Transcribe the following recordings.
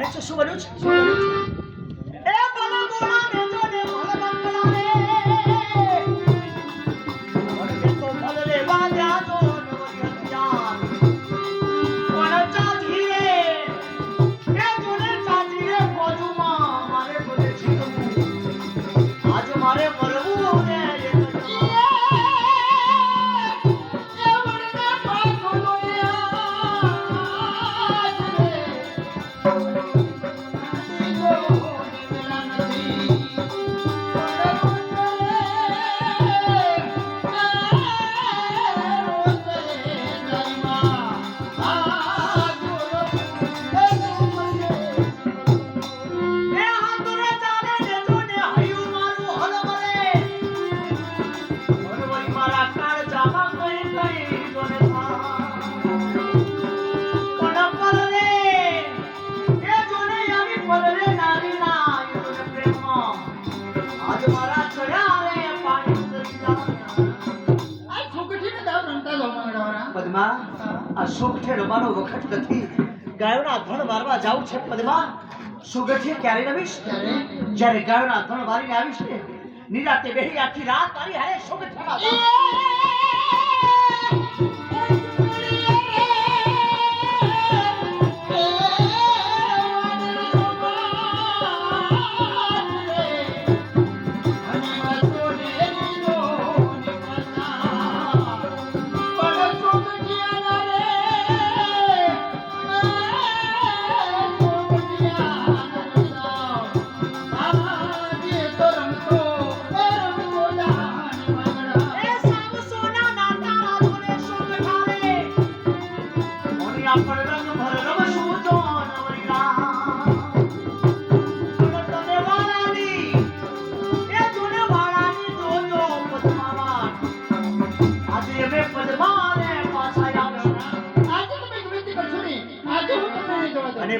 અને શું બન્યું છે? શું બન્યું છે? એ ભલે ગોળા ને જો ને ભલે બંગલા ને ભલે તો ભલે રે બાજા જો ને વરી હથિયાર પણ ચાજી રે એ જોને ચાજી રે ફોજુમાં મારે બોલે જીતવું આજ મારે મરવું ને આ સુગઠે રમવાનો વખત નથી. ગાયોના ધણ વારવા જાવું છે. પદ્મા સુગઠે ક્યારે રમીશ? જ્યારે ગાયોના ધણ વારીને આવીશ ને નિરાતે બેહી આખી રાત તારી હારે સુગઠેમાં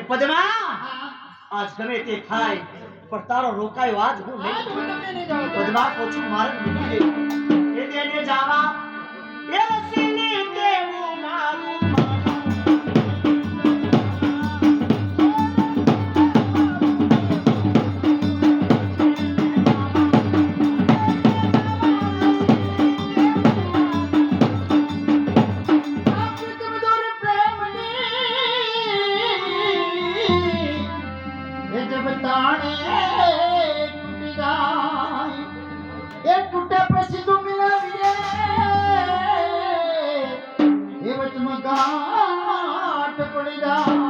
પદ્મા આજ ગમે તે થાય પણ તારો રોકાયો આજ હું નહીં. પદ્મા પૂછું મારે મૂકી દે એ દેને જાવા એ રસીને દેવું મારું गाठ पड़ जा